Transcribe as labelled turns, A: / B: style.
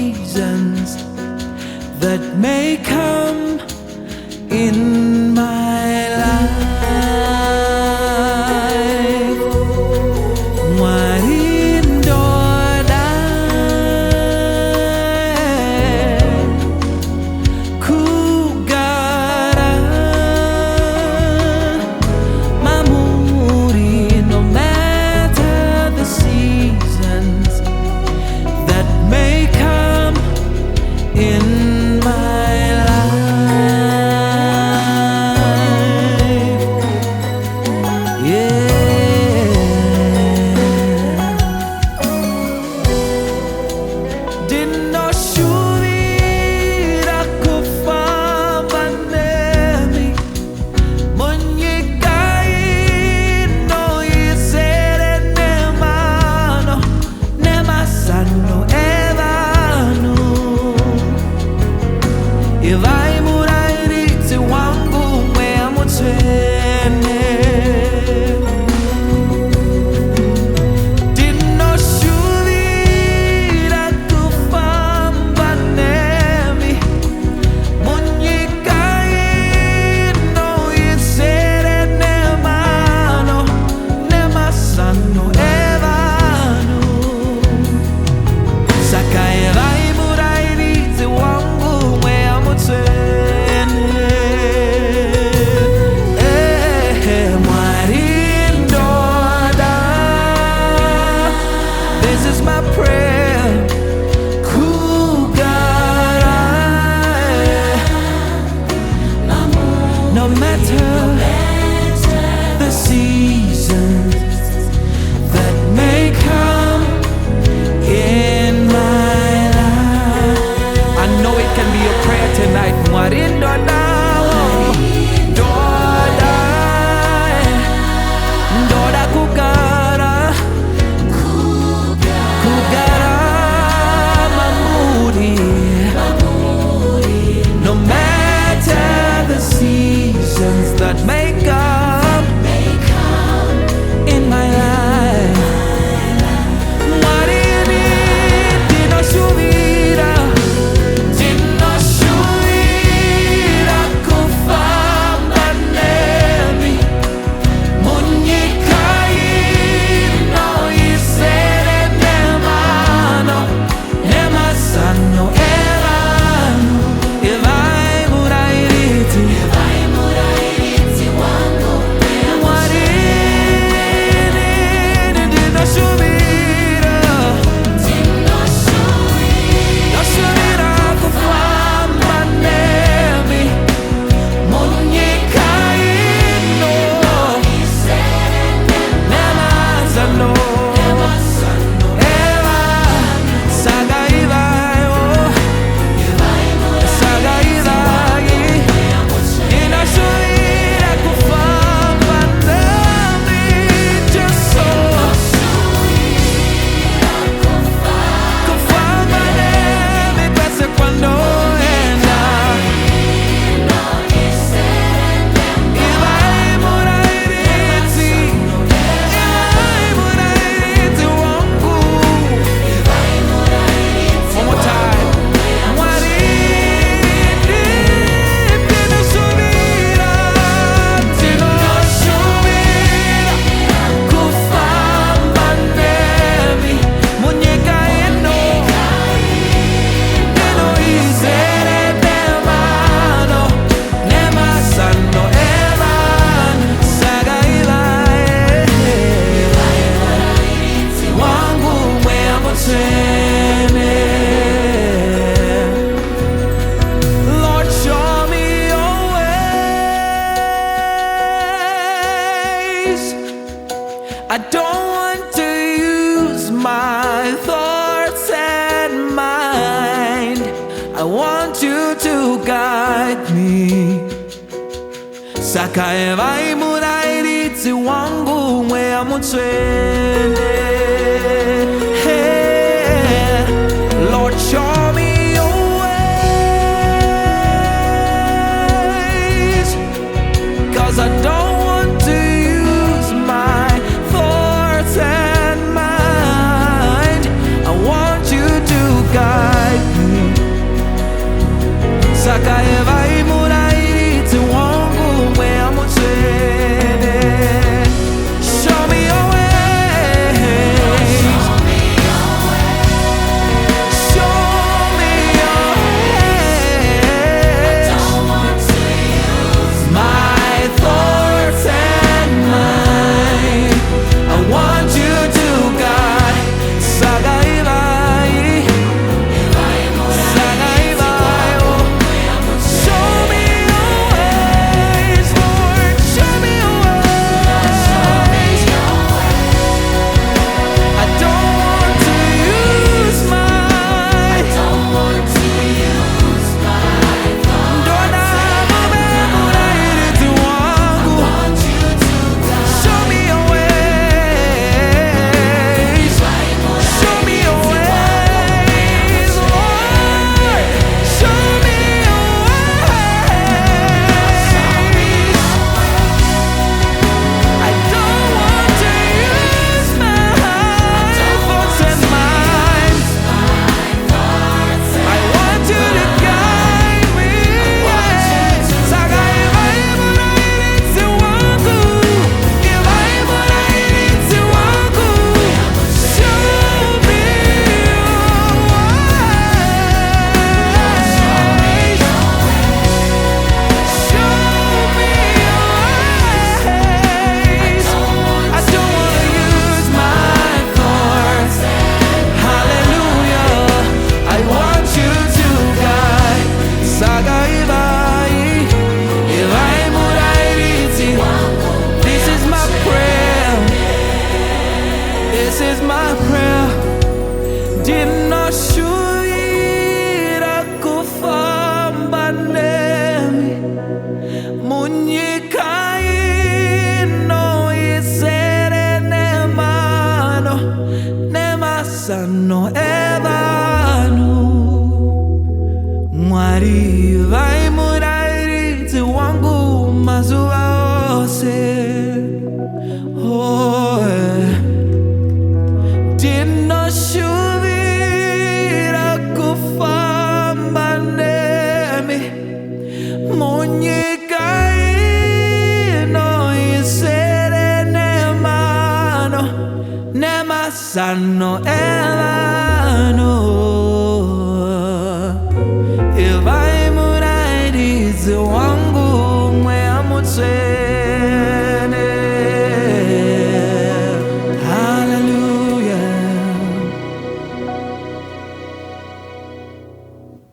A: seasons that may come in my life. Mwari ndoda kugara mamuri, no matter the seasons that may come in my life. Yeah. Ndinoshuvira kufamba nemi Munyika ino izere nemano nemazano evanhu. Ivai Murairidzi wangu Mweya mutsvene. Ndinoshuvira kufamba nemi Munyika ino izere nemano nemazano evanhu. Saka Ivai Murairidzi wangu Mweya mutsvene. Mwari ndoda, this is my prayer. Kugara, no matter the seasons that may come in my life. I know it can be a prayer tonight. Mwari ndoda, ndoda, ndoda kugara, kugara mamuri, no matter the seasons that may come in my life. Mwari ndinoshuvira, ndinoshuvira kufamba nemi Munyika ino izere nemano nemazano evanhu. Ivai Murairidzi, Mwari ndinoshuvira, ndinoshuvira kufamba nemi Munyika ino nemazano evanhu. Saka Ivai, saka Ivai, ndinoshuvira kufamba nemi Jesu, kufamba nemi pese kwandoenda. Ivai Murairidzi, Ivai Murairidzi wangu. One more time. Mwari ndinoshuvira, ndinoshuvira kufamba nemi Munyika ino izere nemano nemazano evanhu. Saka Ivai wangu Mweya mutsvene. Lord, show me your ways. I don't want to use my thoughts and mind. I want you to guide me. Saka Ivai Murairidzi wangu Mweya mutsvene. Lord, show me your ways, 'cause I don't want to use my thoughts and mind. I want you to guide me. Mwari, Ivai, Murairidzi, wangu mazuva ose. Ndinoshuvira kufamba nemi, Munyika ino izere nemano, nemazano